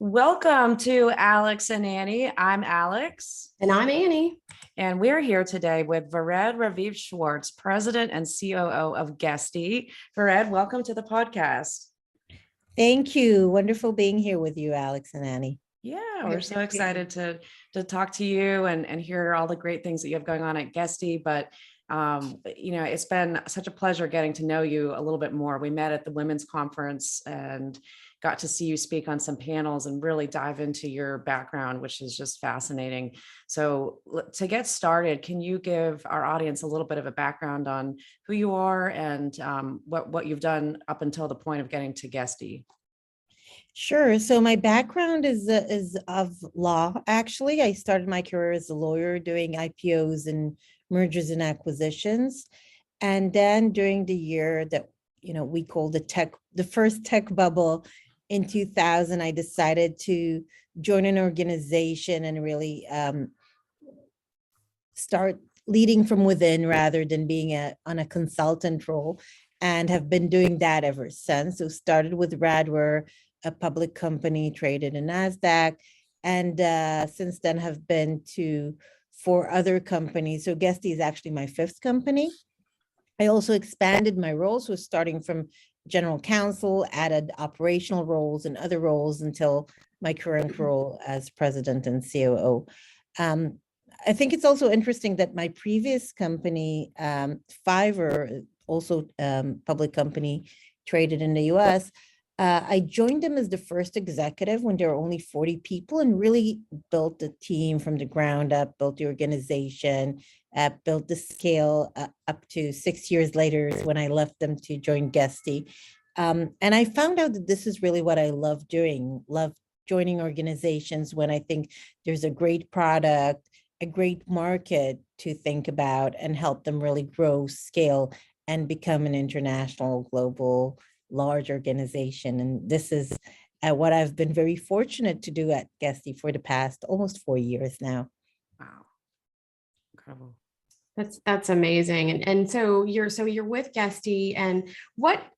Welcome to Alex and Annie. I'm Alex. And I'm Annie. And we're here today with Vered Raviv Schwarz, President and COO of Guesty. Vered, welcome to the podcast. Thank you. Wonderful being here with you, Alex and Annie. Yeah, we're so excited to talk to you and hear all the great things that you have going on at Guesty. But it's been such a pleasure getting to know you a little bit more. We met at the women's conference and got to see you speak on some panels and really dive into your background, which is just fascinating. So to get started, can you give our audience a little bit of a background on who you are and what you've done up until the point of getting to Guesty? Sure. So my background is of law. Actually, I started my career as a lawyer doing IPOs and mergers and acquisitions. And then during the year that, we call the first tech bubble in 2000, I decided to join an organization and really start leading from within rather than being on a consultant role, and have been doing that ever since. So started with Radware, a public company traded in NASDAQ, and since then have been to 4 other companies. So Guesty is actually my 5th company. I also expanded my roles, so starting from general counsel, added operational roles and other roles until my current role as president and COO. I think it's also interesting that my previous company, Fiverr, also public company traded in the US, I joined them as the first executive when there were only 40 people and really built the team from the ground up, built the organization, built the scale up to 6 years later is when I left them to join Guesty. And I found out that this is really what I love doing, love joining organizations when I think there's a great product, a great market to think about and help them really grow, scale, and become an international, global, large organization. And this is what I've been very fortunate to do at Guesty for the past almost 4 years now. Wow. Incredible. That's amazing. And so you're with Guesty, and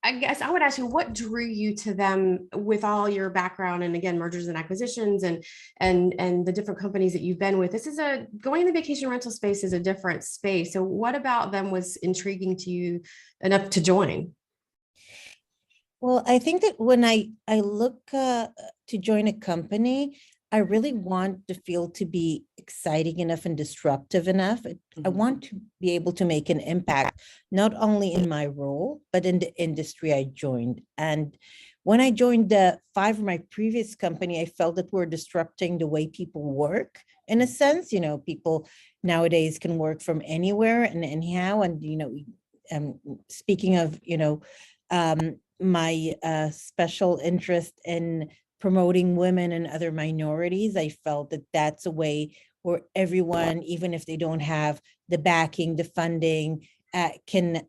I guess I would ask you, what drew you to them with all your background and again, mergers and acquisitions and the different companies that you've been with? This is going in the vacation rental space is a different space. So what about them was intriguing to you enough to join? Well, I think that when I look to join a company, I really want the field to be exciting enough and disruptive enough. I want to be able to make an impact, not only in my role, but in the industry I joined. And when I joined Fiverr, my previous company, I felt that we're disrupting the way people work. In a sense, people nowadays can work from anywhere and anyhow. And, speaking of, my special interest in promoting women and other minorities, I felt that that's a way where everyone, even if they don't have the backing, the funding, can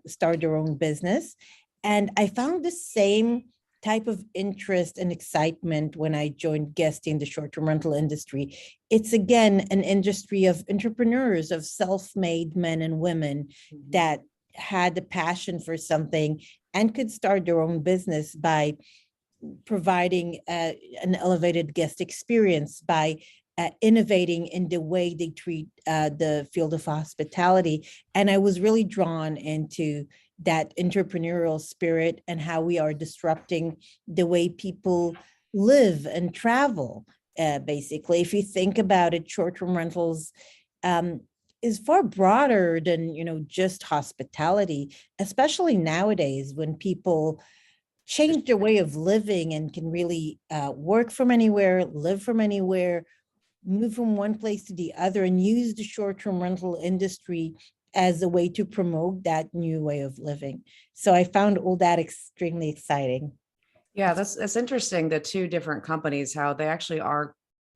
start their own business. And I found the same type of interest and excitement when I joined Guesty in the short-term rental industry. It's again an industry of entrepreneurs, of self-made men and women that had the passion for something and could start their own business by providing an elevated guest experience, by innovating in the way they treat the field of hospitality. And I was really drawn into that entrepreneurial spirit and how we are disrupting the way people live and travel. Basically, if you think about it, short-term rentals is far broader than just hospitality, especially nowadays when people change their way of living and can really work from anywhere, live from anywhere, move from one place to the other, and use the short-term rental industry as a way to promote that new way of living. So I found all that extremely exciting. Yeah, that's interesting. The 2 different companies, how they actually are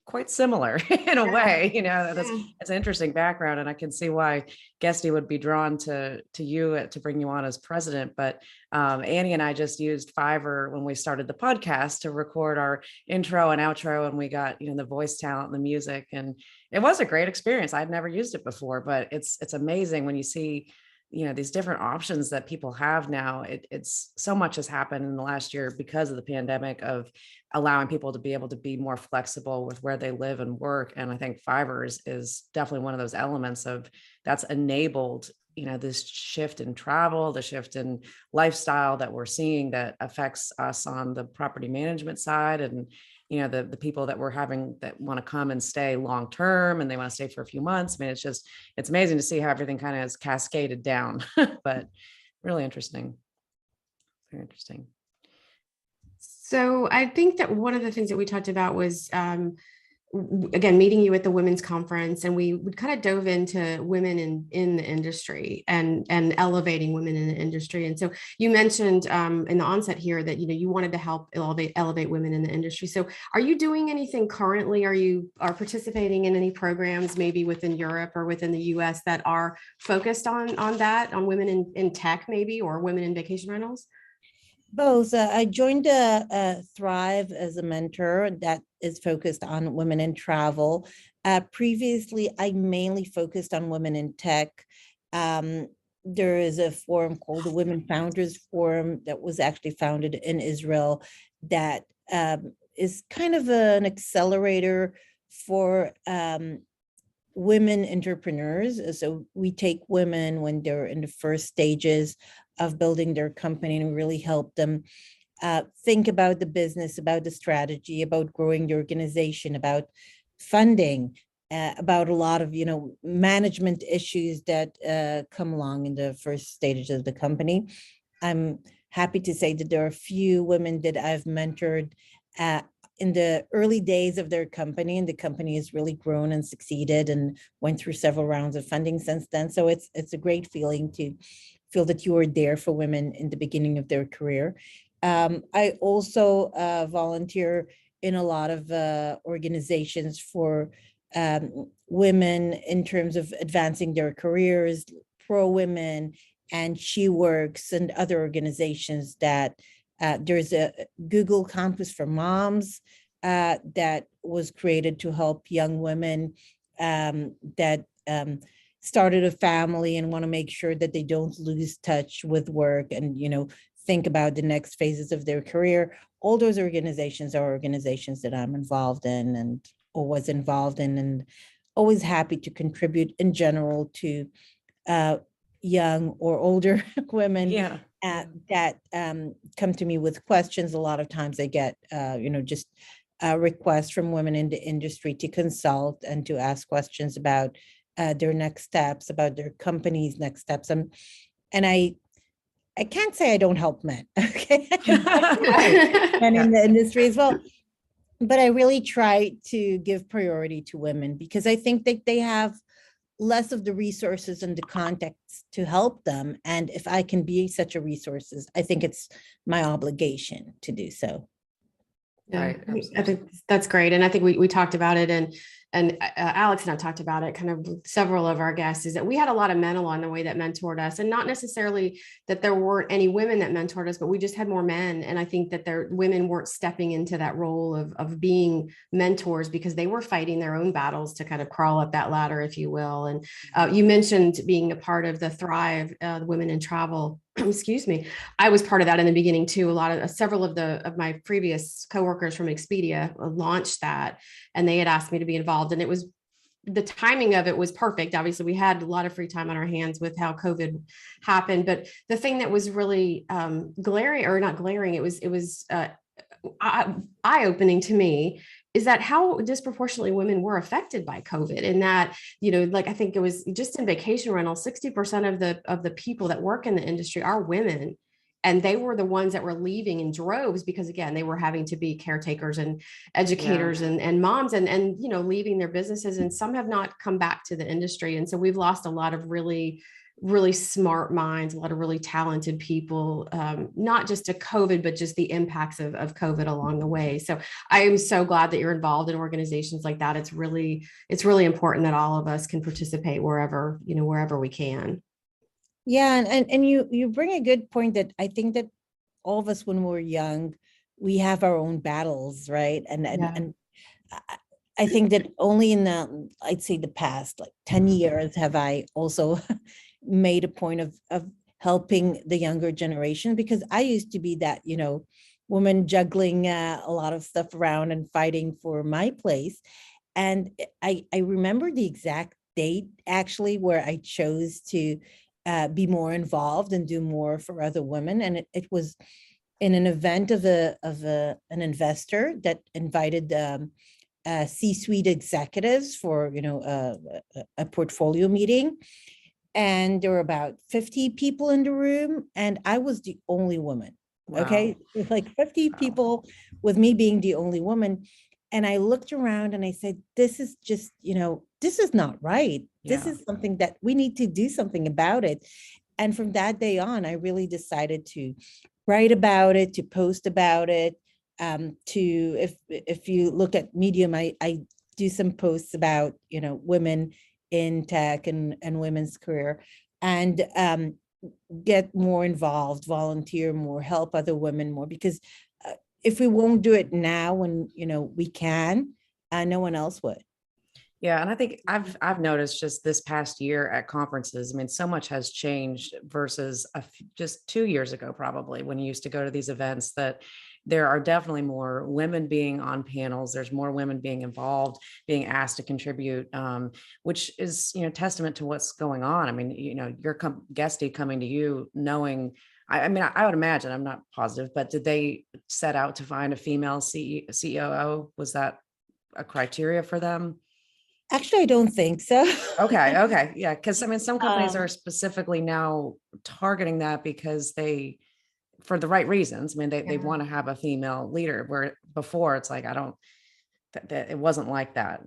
quite similar in a way, that's an interesting background. And I can see why Guesty would be drawn to you to bring you on as president. But Annie and I just used Fiverr when we started the podcast to record our intro and outro, and we got, the voice talent and the music. And it was a great experience. I'd never used it before, but it's amazing when you see these different options that people have now. It's so much has happened in the last year because of the pandemic, of allowing people to be able to be more flexible with where they live and work. And I think Fiverr is definitely one of those elements of that's enabled, this shift in travel, the shift in lifestyle that we're seeing that affects us on the property management side. And the people that we're having that want to come and stay long term, and they want to stay for a few months. I mean, it's amazing to see how everything kind of is cascaded down, but really interesting. Very interesting. So I think that one of the things that we talked about was, again, meeting you at the women's conference, and we kind of dove into women in the industry and elevating women in the industry. And so you mentioned in the onset here that you wanted to help elevate women in the industry. So are you doing anything currently? Are you participating in any programs maybe within Europe or within the US that are focused on that, on women in tech maybe, or women in vacation rentals? Both. I joined Thrive as a mentor that is focused on women in travel. Previously, I mainly focused on women in tech. There is a forum called the Women Founders Forum that was actually founded in Israel that is kind of an accelerator for women entrepreneurs. So we take women when they're in the first stages of building their company and really help them think about the business, about the strategy, about growing the organization, about funding, about a lot of management issues that come along in the first stages of the company. I'm happy to say that there are a few women that I've mentored in the early days of their company, and the company has really grown and succeeded and went through several rounds of funding since then. So it's a great feeling to feel that you were there for women in the beginning of their career. I also volunteer in a lot of organizations for women in terms of advancing their careers, Pro Women and She Works and other organizations that there's a Google Campus for Moms that was created to help young women that started a family and want to make sure that they don't lose touch with work and, think about the next phases of their career. All those organizations are organizations that I'm involved in or was involved in, and always happy to contribute in general to young or older women that come to me with questions. A lot of times I get, just requests from women in the industry to consult and to ask questions about their next steps, about their company's next steps. And I can't say I don't help men, okay? Men in the industry as well. But I really try to give priority to women because I think that they have less of the resources and the context to help them. And if I can be such a resource, I think it's my obligation to do so. Yeah, Right. I think that's great. And I think we talked about it, and Alex and I talked about it, kind of several of our guests, is that we had a lot of men along the way that mentored us, and not necessarily that there weren't any women that mentored us, but we just had more men. And I think that women weren't stepping into that role of being mentors because they were fighting their own battles to kind of crawl up that ladder, if you will. And you mentioned being a part of the Thrive, Women in Travel. Excuse me. I was part of that in the beginning too. Several of my previous coworkers from Expedia launched that, and they had asked me to be involved. And the timing of it was perfect. Obviously, we had a lot of free time on our hands with how COVID happened. But the thing that was really glaring, or not glaring, it was eye-opening to me, is that how disproportionately women were affected by COVID. And that, I think it was just in vacation rental, 60% of the people that work in the industry are women. And they were the ones that were leaving in droves because, again, they were having to be caretakers and educators and moms and leaving their businesses. And some have not come back to the industry. And so we've lost a lot of really, really smart minds, a lot of really talented people, not just to COVID, but just the impacts of COVID along the way. So I am so glad that you're involved in organizations like that. It's really important that all of us can participate wherever we can. Yeah, and you bring a good point that I think that all of us, when we're young, we have our own battles, right? And I think that only in I'd say the past like 10 years have I also made a point of helping the younger generation, because I used to be that, woman juggling a lot of stuff around and fighting for my place. And I remember the exact date actually where I chose to be more involved and do more for other women. And it was in an event of an investor that invited C-suite executives for a portfolio meeting, and there were about 50 people in the room, and I was the only woman. Wow. Okay, like 50 Wow. people with me being the only woman. And I looked around and I said, this is just, this is not right. This Yeah. is something that we need to do something about it. And from that day on, I really decided to write about it, to post about it. If you look at Medium, I do some posts about, women in tech and women's career, and get more involved, volunteer more, help other women more, because if we won't do it now when we can, no one else would. Yeah, and I think I've noticed just this past year at conferences, I mean, so much has changed versus just 2 years ago, probably, when you used to go to these events, that there are definitely more women being on panels. There's more women being involved, being asked to contribute, which is, testament to what's going on. I mean, your Guesty coming to you knowing, I mean, I would imagine, I'm not positive, but did they set out to find a female COO? Was that a criteria for them? Actually, I don't think so. Okay. Yeah. Cause I mean, some companies are Um, specifically now targeting that because for the right reasons. I mean, they Yeah. want to have a female leader, where before it's like, I don't, that it wasn't like that.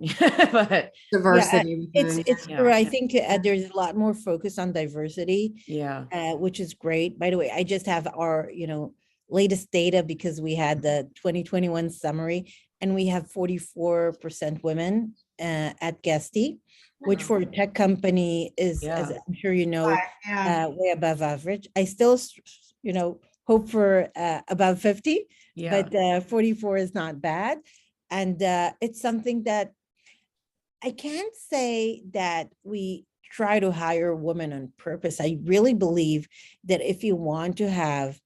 But yeah, Diversity it's within. it's true. yeah, I think there's a lot more focus on diversity, yeah. which is great. By the way, I just have our latest data because we had the 2021 summary, and we have 44% women at Guesty, which Wow. for a tech company is, as Yeah. I'm sure you know, Yeah. way above average. I still, hope for above 50, Yeah. but 44 is not bad. And it's something that I can't say that we try to hire women on purpose. I really believe that if you want to have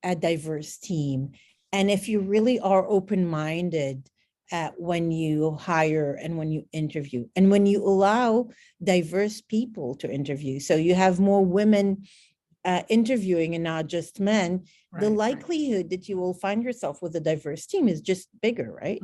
a diverse team, and if you really are open-minded when you hire and when you interview, and when you allow diverse people to interview, so you have more women interviewing and not just men, the Right. likelihood that you will find yourself with a diverse team is just bigger, right?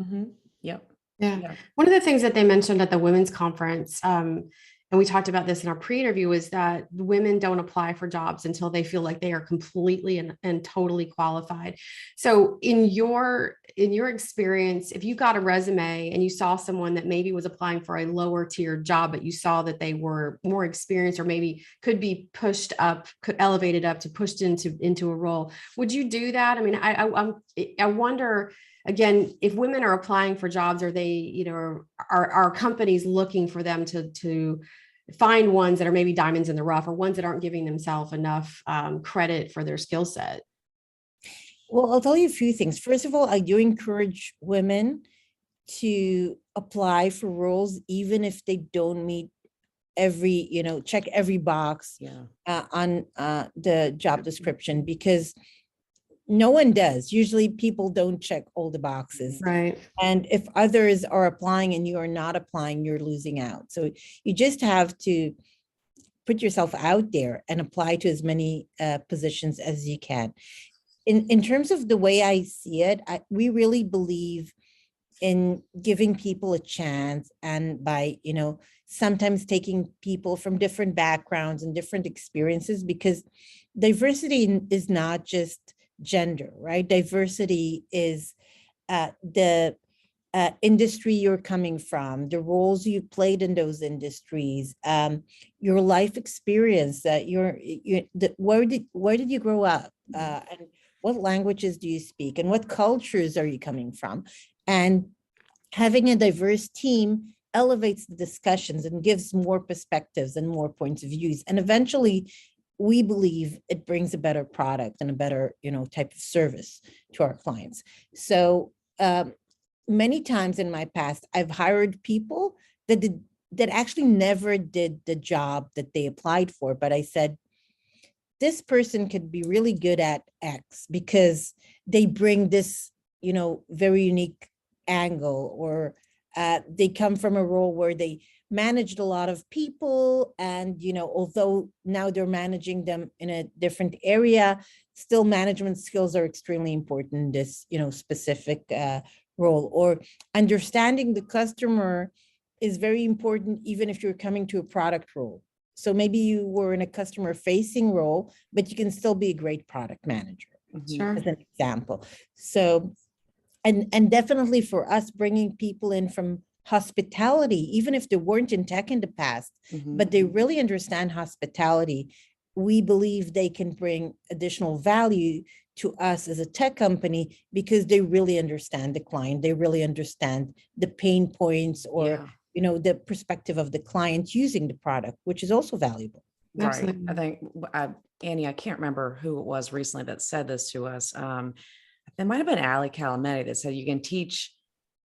Yep. Yeah. Yeah. One of the things that they mentioned at the women's conference, and we talked about this in our pre-interview, is that women don't apply for jobs until they feel like they are completely and totally qualified. So in your experience, if you got a resume and you saw someone that maybe was applying for a lower tier job, but you saw that they were more experienced or maybe could be pushed up, elevated up to pushed into a role, would you do that? I mean, I wonder, again, if women are applying for jobs, are they, are companies looking for them to find ones that are maybe diamonds in the rough, or ones that aren't giving themselves enough credit for their skill set? Well, I'll tell you a few things. First of all, I do encourage women to apply for roles, even if they don't meet check every box Yeah. on the job description, because no one does. Usually people don't check all the boxes. Right. And if others are applying and you are not applying, you're losing out. So you just have to put yourself out there and apply to as many positions as you can. In terms of the way I see it, we really believe in giving people a chance, and by sometimes taking people from different backgrounds and different experiences, because diversity is not just gender, right? Diversity is the industry you're coming from, the roles you played in those industries, your life experience, that where did you grow up, and what languages do you speak, and what cultures are you coming from? And having a diverse team elevates the discussions and gives more perspectives and more points of views. And eventually, we believe it brings a better product and a better, type of service to our clients. So many times in my past, I've hired people that did that actually never did the job that they applied for. But I said, this person could be really good at X because they bring this, very unique angle, or they come from a role where they managed a lot of people. And, although now they're managing them in a different area, still management skills are extremely important in this, specific role. Or understanding the customer is very important, even if you're coming to a product role. So maybe you were in a customer facing role, but you can still be a great product manager, Sure. as an example. So, and definitely for us, bringing people in from hospitality, even if they weren't in tech in the past, but they really understand hospitality, we believe they can bring additional value to us as a tech company because they really understand the client. They really understand the pain points, or the perspective of the client using the product, which is also valuable. Right. Absolutely. I think, Annie, I can't remember who it was recently that said this to us. It might have been Ali Calameti that said you can teach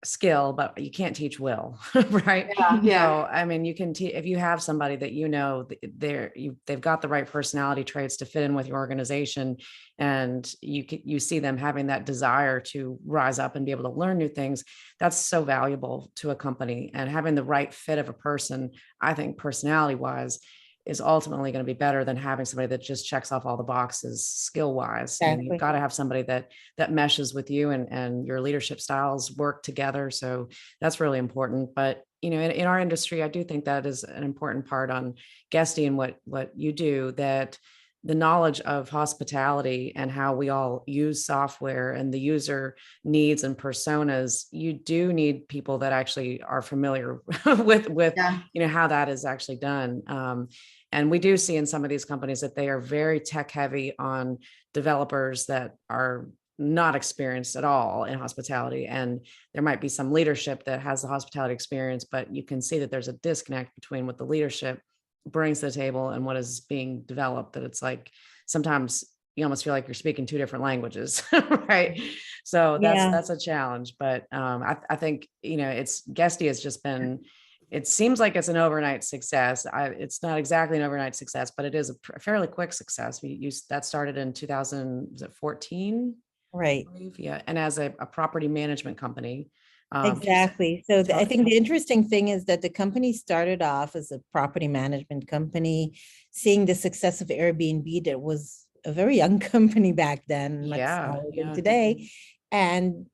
skill, but you can't teach will, right? Yeah. So, I mean, you can teach if you have somebody that they've got the right personality traits to fit in with your organization, and you see them having that desire to rise up and be able to learn new things. That's so valuable to a company, and having the right fit of a person, I think, personality wise, is ultimately going to be better than having somebody that just checks off all the boxes skill wise. And you've got to have somebody that meshes with you, and your leadership styles work together. So that's really important. But, in our industry, I do think that is an important part on Guesty and what you do, that the knowledge of hospitality and how we all use software and the user needs and personas, you do need people that actually are familiar with how that is actually done. And we do see in some of these companies that they are very tech heavy on developers that are not experienced at all in hospitality. And there might be some leadership that has the hospitality experience, but you can see that there's a disconnect between what the leadership brings to the table and what is being developed, that it's like sometimes you almost feel like you're speaking two different languages, right? So that's a challenge. But I think, it's Guesty has just been, it seems like it's an overnight success. It's not exactly an overnight success, but it is a fairly quick success. That started in 2014, right? Yeah, and as a property management company. Exactly. So I think the interesting thing is that the company started off as a property management company, seeing the success of Airbnb. That was a very young company back then, much smaller than today. And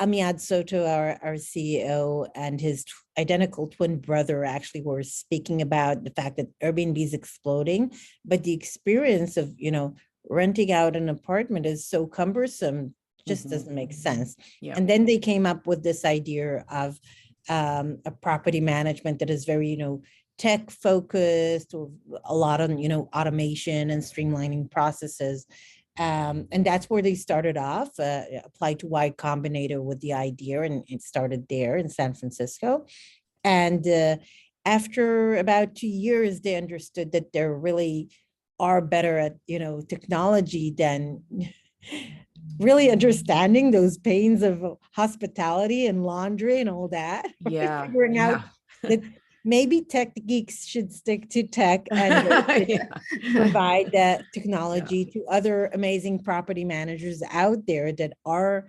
Amiad Soto, our CEO, and his identical twin brother actually were speaking about the fact that Airbnb is exploding, but the experience of, renting out an apartment is so cumbersome, just doesn't make sense. And then they came up with this idea of a property management that is very, tech focused, or a lot on, automation and streamlining processes. And that's where they started off, applied to Y Combinator with the idea, and it started there in San Francisco. And after about 2 years, they understood that there really are better at, technology than really understanding those pains of hospitality and laundry and all that. Figuring out that maybe tech geeks should stick to tech and provide that technology to other amazing property managers out there that are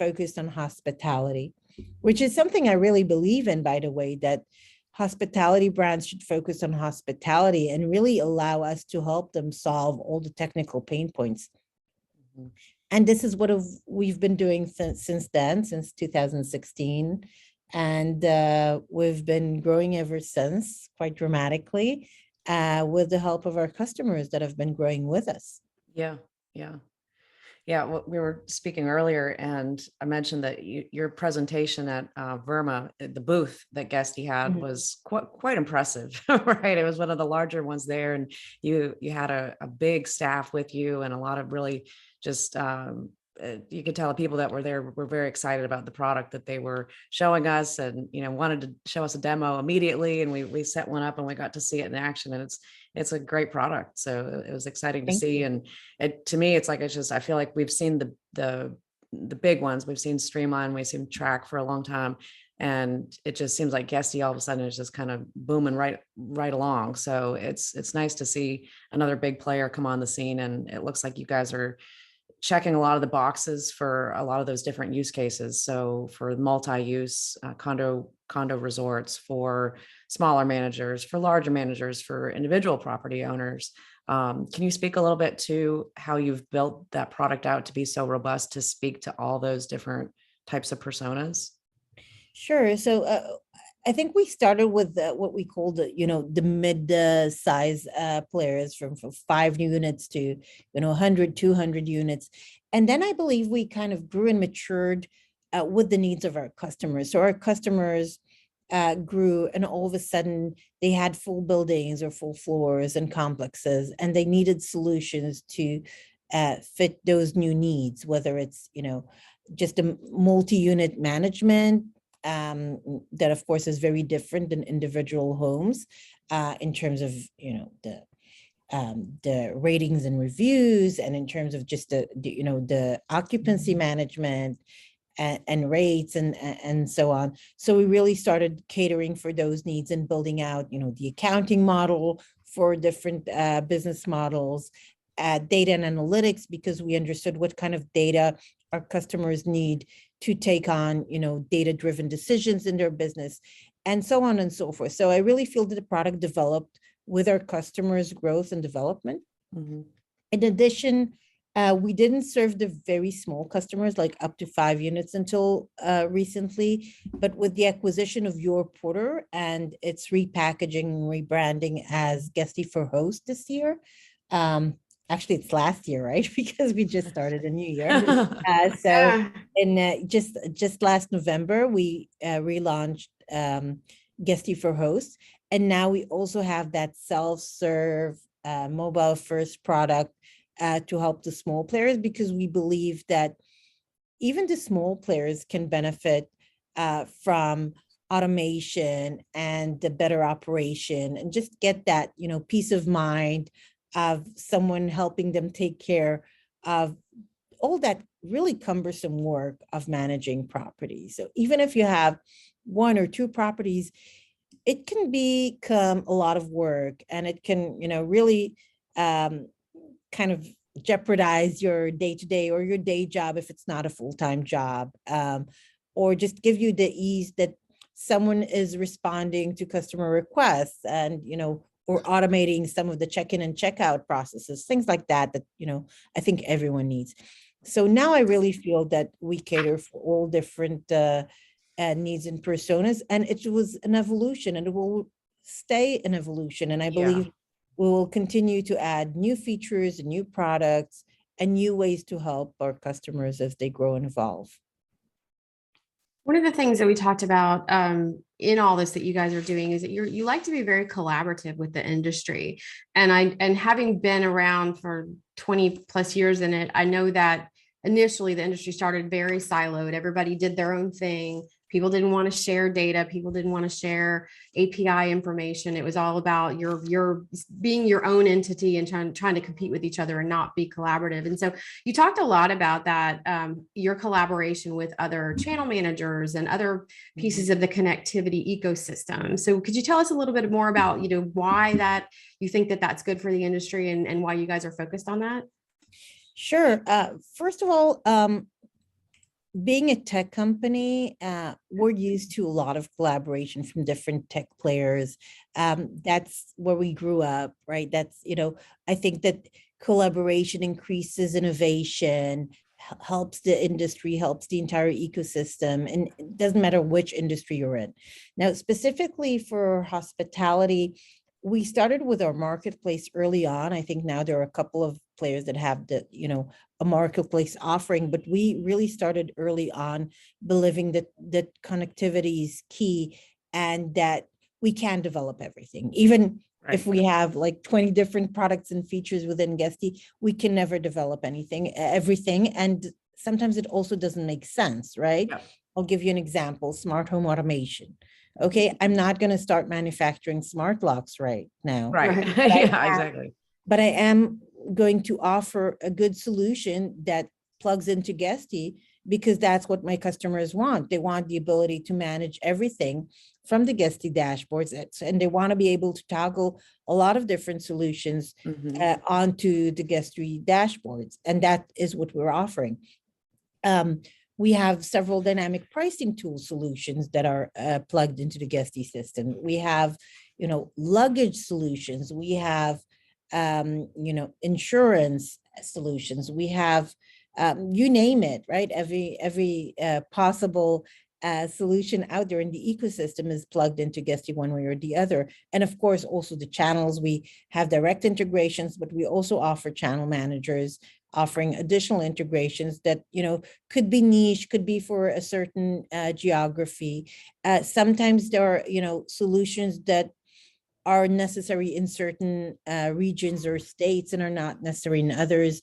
focused on hospitality, which is something I really believe in, by the way, that hospitality brands should focus on hospitality and really allow us to help them solve all the technical pain points. And this is what we've been doing since then, since 2016. And we've been growing ever since, quite dramatically, with the help of our customers that have been growing with us. Yeah, well, we were speaking earlier, and I mentioned that your presentation at Verma, the booth that Guesty had, was quite impressive, right? It was one of the larger ones there, and you had a big staff with you, and a lot of really just you could tell the people that were there were very excited about the product that they were showing us, and wanted to show us a demo immediately, and we set one up and we got to see it in action, and it's a great product. So it was exciting to see. And to me, it's I feel like we've seen the big ones. We've seen Streamline, we've seen Track for a long time, And it just seems like Guesty all of a sudden is just kind of booming right along. So it's nice to see another big player come on the scene. And it looks like you guys are checking a lot of the boxes for a lot of those different use cases. So for multi-use condo resorts, for smaller managers, for larger managers, for individual property owners. Can you speak a little bit to how you've built that product out to be so robust to speak to all those different types of personas? Sure. So I think we started with what we call the mid size players from 5 units to 100, 200 units. And then I believe we kind of grew and matured with the needs of our customers. So our customers grew, and all of a sudden they had full buildings or full floors and complexes, and they needed solutions to fit those new needs, whether it's just a multi-unit management that of course is very different than individual homes in terms of the ratings and reviews, and in terms of just the occupancy management and rates and so on. So we really started catering for those needs and building out the accounting model for different business models, data and analytics, because we understood what kind of data our customers need to take on data-driven decisions in their business, and so on and so forth. So I really feel that the product developed with our customers' growth and development. Mm-hmm. In addition, we didn't serve the very small customers, like up to 5 units, until recently. But with the acquisition of Your Porter and its repackaging and rebranding as Guesty for Host this year, actually it's last year, right? Because we just started a new year. So in just last November, we relaunched Guesty for Host. And now we also have that self-serve mobile first product to help the small players, because we believe that even the small players can benefit from automation and the better operation, and just get that peace of mind of someone helping them take care of all that really cumbersome work of managing properties. So even if you have 1 or 2 properties, it can become a lot of work, and it can really kind of jeopardize your day-to-day or your day job if it's not a full-time job, or just give you the ease that someone is responding to customer requests and or automating some of the check-in and check-out processes, things like that I think everyone needs. So now I really feel that we cater for all different needs and personas, and it was an evolution, and it will stay an evolution. And I believe we will continue to add new features and new products and new ways to help our customers as they grow and evolve. One of the things that we talked about in all this that you guys are doing is that you like to be very collaborative with the industry. And having been around for 20 plus years in it, I know that initially the industry started very siloed. Everybody did their own thing. People didn't want to share data. People didn't want to share API information. It was all about your being your own entity and trying to compete with each other and not be collaborative. And so you talked a lot about that, your collaboration with other channel managers and other pieces of the connectivity ecosystem. So could you tell us a little bit more about, why that you think that that's good for the industry and why you guys are focused on that? Sure. First of all, being a tech company, we're used to a lot of collaboration from different tech players. That's where we grew up, right? That's, I think that collaboration increases innovation, helps the industry, helps the entire ecosystem, and it doesn't matter which industry you're in. Now, specifically for hospitality, we started with our marketplace early on. I think now there are a couple of players that have a marketplace offering, but we really started early on believing that connectivity is key and that we can develop everything. Even if we have like 20 different products and features within Guesty, we can never develop everything. And sometimes it also doesn't make sense, right? Yeah. I'll give you an example, smart home automation. Okay, I'm not going to start manufacturing smart locks right now. Right. Yeah, exactly. But I am going to offer a good solution that plugs into Guesty because that's what my customers want. They want the ability to manage everything from the Guesty dashboards, and they want to be able to toggle a lot of different solutions onto the Guesty dashboards. And that is what we're offering. We have several dynamic pricing tool solutions that are plugged into the Guesty system. We have, luggage solutions. We have, insurance solutions. We have, you name it, right? Every possible solution out there in the ecosystem is plugged into Guesty one way or the other. And of course, also the channels. We have direct integrations, but we also offer channel managers offering additional integrations that, could be niche, could be for a certain geography. Sometimes there are, solutions that are necessary in certain regions or states and are not necessary in others.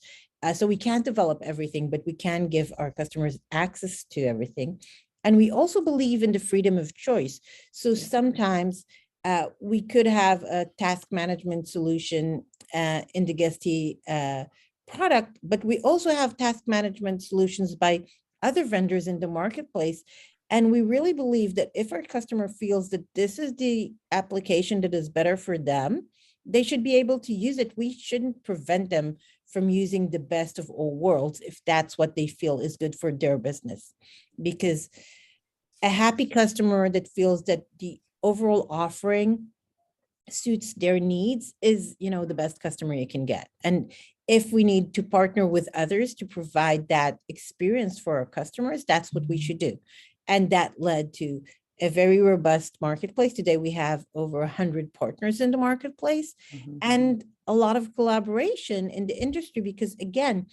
So we can't develop everything, but we can give our customers access to everything. And we also believe in the freedom of choice. So sometimes we could have a task management solution in the Guesty product, but we also have task management solutions by other vendors in the marketplace. And we really believe that if our customer feels that this is the application that is better for them, they should be able to use it. We shouldn't prevent them from using the best of all worlds if that's what they feel is good for their business. Because a happy customer that feels that the overall offering suits their needs is, the best customer you can get. And if we need to partner with others to provide that experience for our customers, that's what we should do. And that led to a very robust marketplace. Today, we have over 100 partners in the marketplace and a lot of collaboration in the industry, because again,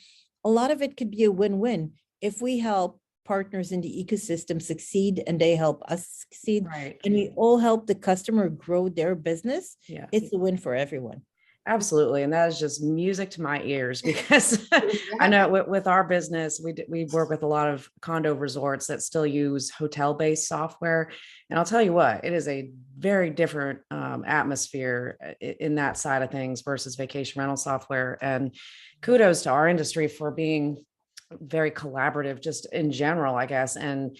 a lot of it could be a win-win. If we help partners in the ecosystem succeed and they help us succeed, Right. and we all help the customer grow their business, Yeah. it's a win for everyone. Absolutely. And that is just music to my ears, because I know with our business, we work with a lot of condo resorts that still use hotel-based software. And I'll tell you what, it is a very different atmosphere in that side of things versus vacation rental software. And kudos to our industry for being very collaborative just in general, I guess. And,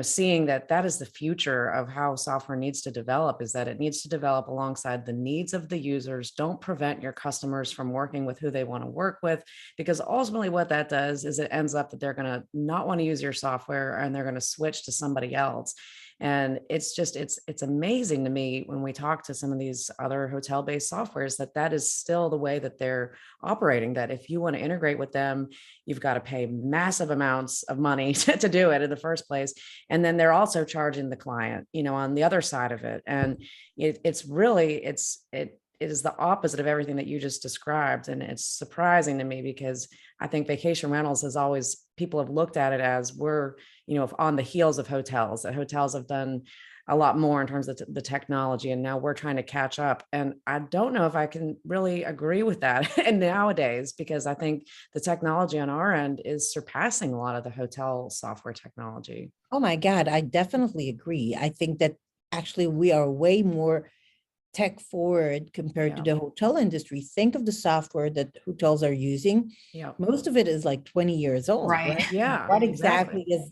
seeing that is the future of how software needs to develop, is that it needs to develop alongside the needs of the users. Don't prevent your customers from working with who they want to work with, because ultimately what that does is it ends up that they're going to not want to use your software and they're going to switch to somebody else. And it's amazing to me when we talk to some of these other hotel-based softwares that is still the way that they're operating, that if you want to integrate with them, you've got to pay massive amounts of money to do it in the first place. And then they're also charging the client, on the other side of it. And it is the opposite of everything that you just described. And it's surprising to me, because I think vacation rentals has always, people have looked at it as we're, on the heels of hotels, that hotels have done a lot more in terms of the technology. And now we're trying to catch up. And I don't know if I can really agree with that and nowadays, because I think the technology on our end is surpassing a lot of the hotel software technology. Oh my God, I definitely agree. I think that actually we are way more tech forward compared to the hotel industry. Think of the software that hotels are using. Yeah. Most of it is like 20 years old, right? Yeah. What exactly is,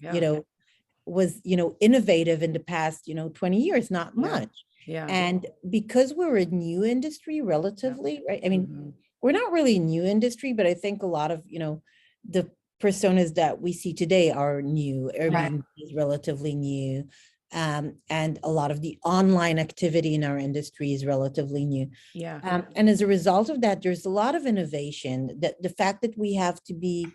was, innovative in the past, 20 years? Not much. Yeah. And because we're a new industry relatively, right? I mean, we're not really a new industry, but I think a lot of, the personas that we see today are new. Airbnb is relatively new. And a lot of the online activity in our industry is relatively new. Yeah. And as a result of that, there's a lot of innovation. That the fact that we have to be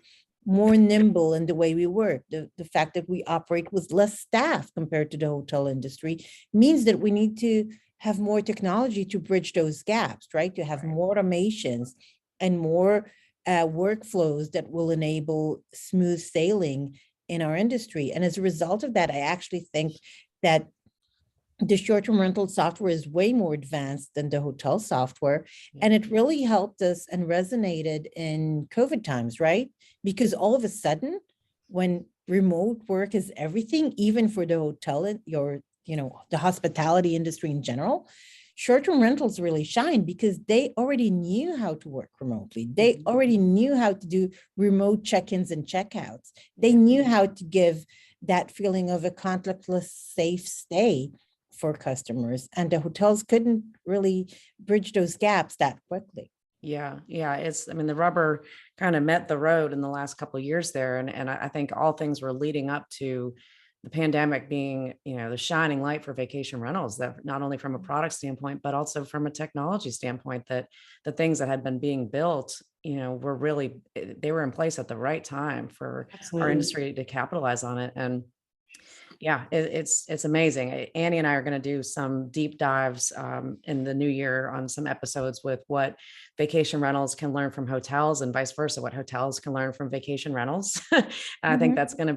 more nimble in the way we work, the fact that we operate with less staff compared to the hotel industry, means that we need to have more technology to bridge those gaps, right? To have more automations and more workflows that will enable smooth sailing in our industry. And as a result of that, I actually think that the short-term rental software is way more advanced than the hotel software. And it really helped us and resonated in COVID times, right? Because all of a sudden, when remote work is everything, even for the hotel and the hospitality industry in general, short-term rentals really shine because they already knew how to work remotely. They already knew how to do remote check-ins and checkouts. They knew how to give that feeling of a contactless, safe stay for customers. And the hotels couldn't really bridge those gaps that quickly. Yeah. I mean, the rubber kind of met the road in the last couple of years there. And I think all things were leading up to the pandemic being, the shining light for vacation rentals, that not only from a product standpoint, but also from a technology standpoint, that the things that had been being built, were really, they were in place at the right time for our industry to capitalize on it. And yeah, it's amazing. Annie and I are going to do some deep dives in the new year on some episodes with what vacation rentals can learn from hotels and vice versa, what hotels can learn from vacation rentals. I think those are going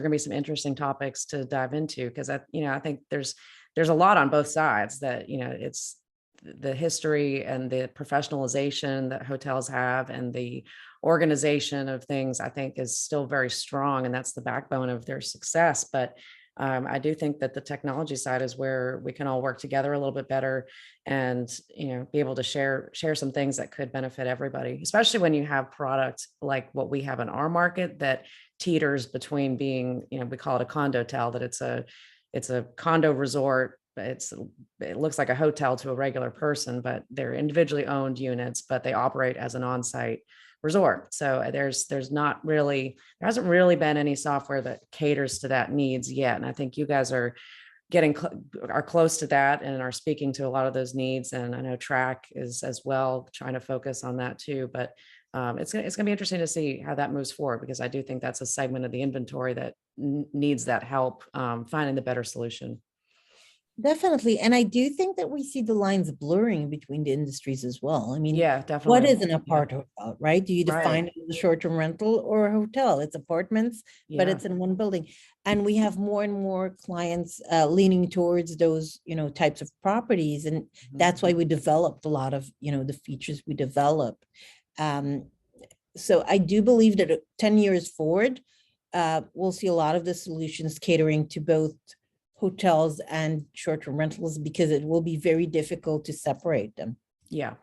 to be some interesting topics to dive into, because I think there's a lot on both sides that, it's the history and the professionalization that hotels have and the organization of things, I think, is still very strong, and that's the backbone of their success. But I do think that the technology side is where we can all work together a little bit better, and be able to share some things that could benefit everybody, especially when you have product like what we have in our market that teeters between being, we call it a condotel, that it's a condo resort. It looks like a hotel to a regular person, but they're individually owned units, but they operate as an on-site resort. So there hasn't really been any software that caters to that needs yet. And I think you guys are are close to that and are speaking to a lot of those needs. And I know Track is as well trying to focus on that too. But it's going to be interesting to see how that moves forward, because I do think that's a segment of the inventory that needs that help finding the better solution. Definitely. And I do think that we see the lines blurring between the industries as well. I mean, yeah, definitely. What is an apart hotel, right? Do you define it as a short-term rental or a hotel? It's apartments, but it's in one building. And we have more and more clients leaning towards those, types of properties. And that's why we developed a lot of, the features we develop. So I do believe that 10 years forward, we'll see a lot of the solutions catering to both hotels and short-term rentals, because it will be very difficult to separate them. Yeah.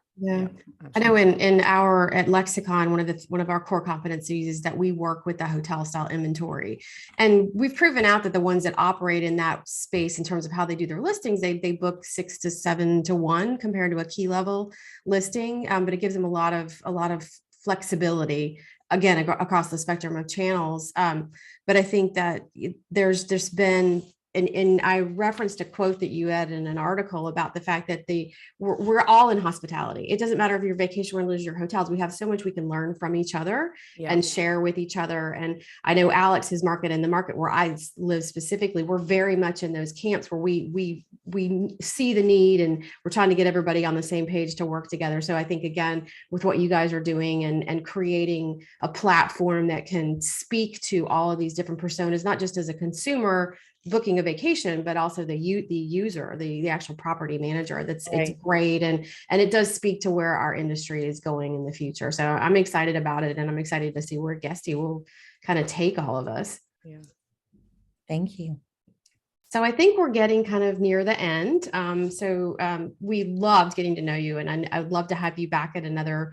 I know at Lexicon, one of our core competencies is that we work with the hotel style inventory. And we've proven out that the ones that operate in that space in terms of how they do their listings, they book 6 to 7 to 1 compared to a key level listing. But it gives them a lot of flexibility, again, across the spectrum of channels. But I think that there's been, and I referenced a quote that you had in an article about the fact that we're all in hospitality. It doesn't matter if you're vacation rentals, your hotels. We have so much we can learn from each other and share with each other. And I know Alex's market and the market where I live specifically, we're very much in those camps where we see the need and we're trying to get everybody on the same page to work together. So I think, again, with what you guys are doing and creating a platform that can speak to all of these different personas, not just as a consumer booking a vacation, but also the user, the actual property manager. It's great. And it does speak to where our industry is going in the future. So I'm excited about it. And I'm excited to see where Guesty will kind of take all of us. Yeah. Thank you. So I think we're getting kind of near the end. We loved getting to know you, and I would love to have you back at another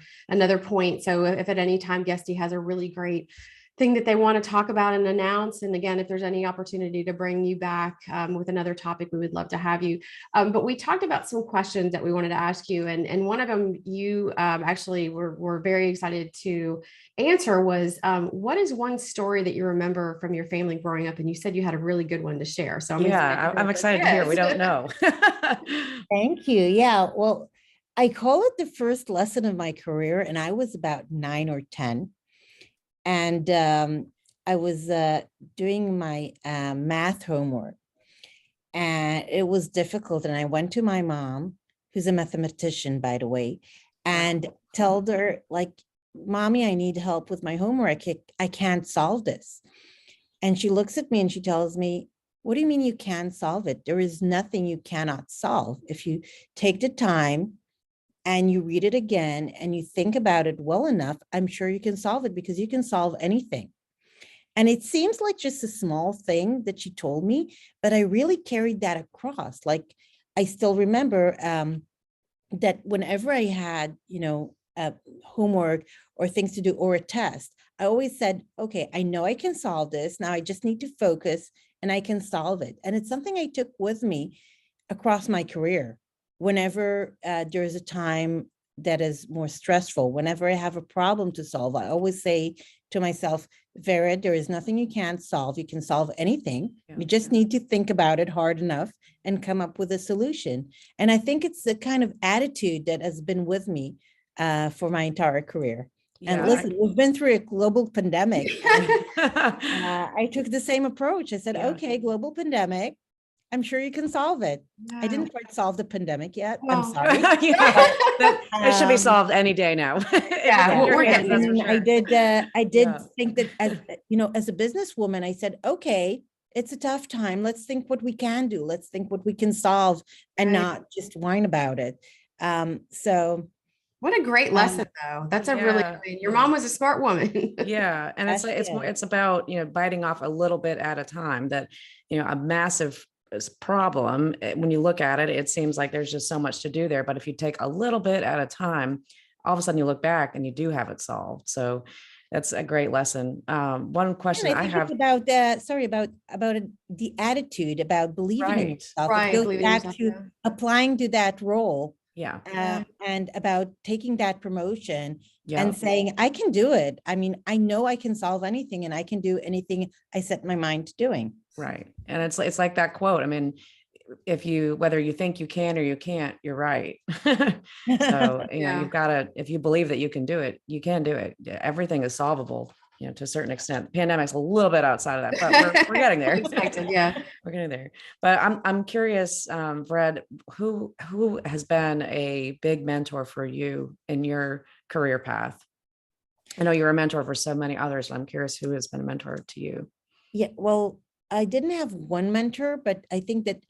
point. So if at any time Guesty has a really great thing that they want to talk about and announce, and again, if there's any opportunity to bring you back with another topic, we would love to have you. But we talked about some questions that we wanted to ask you, and one of them you actually were very excited to answer was, what is one story that you remember from your family growing up? And you said you had a really good one to share. So I'm excited to hear. We don't know. Thank you. Yeah. Well, I call it the first lesson of my career, and I was about 9 or 10. And I was doing my math homework, and it was difficult. And I went to my mom, who's a mathematician, by the way, and told her, like, Mommy, I need help with my homework. I can't solve this. And she looks at me and she tells me, what do you mean you can't solve it? There is nothing you cannot solve. If you take the time and you read it again and you think about it well enough, I'm sure you can solve it, because you can solve anything. And it seems like just a small thing that she told me, but I really carried that across. Like, I still remember that whenever I had, homework or things to do or a test, I always said, okay, I know I can solve this. Now I just need to focus and I can solve it. And it's something I took with me across my career. Whenever there is a time that is more stressful, whenever I have a problem to solve, I always say to myself, Vered, there is nothing you can't solve. You can solve anything. Yeah. You just need to think about it hard enough and come up with a solution. And I think it's the kind of attitude that has been with me for my entire career. And Yeah. listen, we've been through a global pandemic. And, I took the same approach. I said, Yeah. okay, global pandemic, I'm sure you can solve it. I didn't quite solve the pandemic yet. I'm Well, sorry. It should be Um, solved any day now. Yeah, We're we're getting that's for and I sure. did, Yeah. think that as a businesswoman, I said, okay, it's a tough time. Let's think what we can do. Let's think what we can solve and Right. not just whine about it. So What a great lesson, though. That's a really, Yeah. your mom was a smart woman. Yeah. And it's Yes, like, yes. it's about, biting off a little bit at a time. That, a massive problem, when you look at it, it seems like there's just so much to do there. But if you take a little bit at a time, all of a sudden you look back and you do have it solved. So that's a great lesson. One question and I I think have, it's about that, sorry, about the attitude, about believing in right. yourself. Right, It goes believing in back yourself, to yeah. applying to that role. Yeah. And about taking that promotion Yeah. and saying, I can do it. I mean, I know I can solve anything and I can do anything I set my mind to doing. Right. And it's like that quote. I mean, whether you think you can or you can't, you're right. So, Yeah. you've got to, if you believe that you can do it, you can do it. Yeah, everything is solvable, to a certain extent. Pandemic's a little bit outside of that, but we're getting there. Expected, yeah. We're getting there. But I'm curious, Fred, who has been a big mentor for you in your career path? I know you're a mentor for so many others, but I'm curious who has been a mentor to you. Yeah, well, I didn't have one mentor, but I think that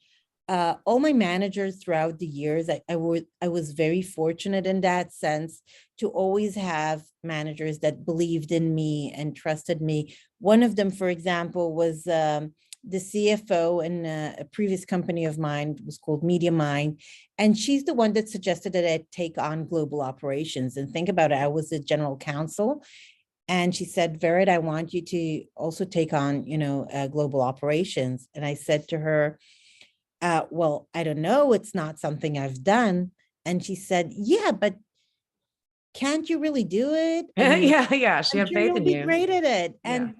all my managers throughout the years, I was very fortunate in that sense to always have managers that believed in me and trusted me. One of them, for example, was the CFO in a previous company of mine. It was called Media Mind. And she's the one that suggested that I take on global operations. And think about it, I was the general counsel. And she said, Vered, I want you to also take on, global operations. And I said to her, well, I don't know. It's not something I've done. And she said, yeah, but can't you really do it? I mean, Yeah. She I'm had sure faith you'll in be you. great at it. Yeah. And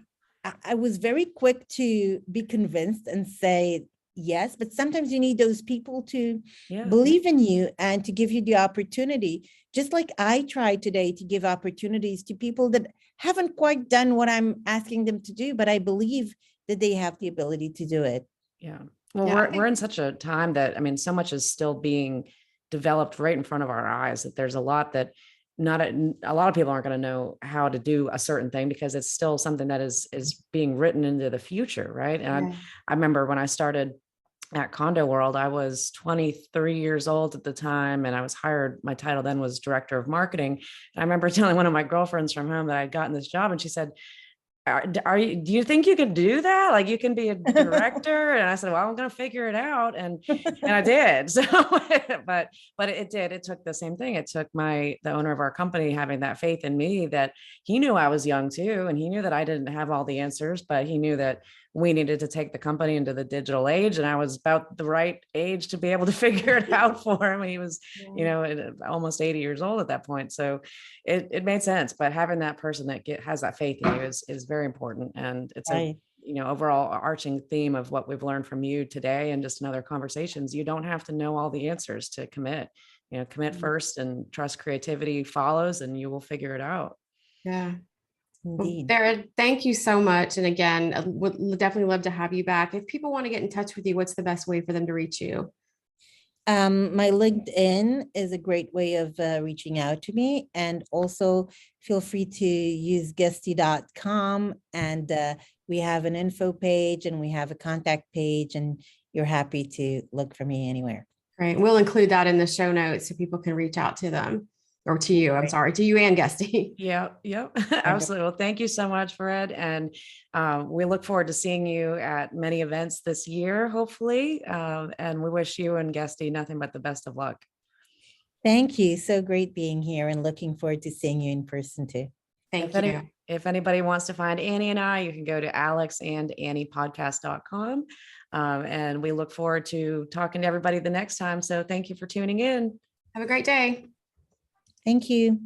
I was very quick to be convinced and say yes, but sometimes you need those people to Yeah. believe in you and to give you the opportunity. Just like I try today to give opportunities to people that haven't quite done what I'm asking them to do, but I believe that they have the ability to do it. Yeah. Well, Yeah, we're in such a time that, I mean, so much is still being developed right in front of our eyes, that there's a lot that not a lot of people aren't going to know how to do a certain thing because it's still something that is being written into the future. Right. And Yeah. I remember when I started at Condo World, I was 23 years old at the time, and I was hired. My title then was director of marketing. And I remember telling one of my girlfriends from home that I'd gotten this job, and she said, do you think you can do that? Like, you can be a director? And I said, well, I'm going to figure it out. And I did. So, but it did. It took the same thing. It took the owner of our company having that faith in me, that he knew I was young too. And he knew that I didn't have all the answers, but he knew that we needed to take the company into the digital age. And I was about the right age to be able to figure it out for him. He was, almost 80 years old at that point. So it made sense. But having that person that has that faith in you is very important. And it's Right. overall arching theme of what we've learned from you today and just in other conversations. You don't have to know all the answers to commit. Commit first and trust creativity follows, and you will figure it out. Yeah. Well, Indeed. Vered, thank you so much. And again, I would definitely love to have you back. If people want to get in touch with you, what's the best way for them to reach you? My LinkedIn is a great way of reaching out to me. And also feel free to use guesty.com. And we have an info page and we have a contact page, and you're happy to look for me anywhere. Great. We'll include that in the show notes so people can reach out to them. or to you, I'm sorry, to you and Guesty. Yep. Absolutely. Well, thank you so much, Vered. And we look forward to seeing you at many events this year, hopefully. And we wish you and Guesty nothing but the best of luck. Thank you. So great being here and looking forward to seeing you in person too. Thank If you. if anybody wants to find Annie and I, you can go to alexandanniepodcast.com. And we look forward to talking to everybody the next time. So thank you for tuning in. Have a great day. Thank you.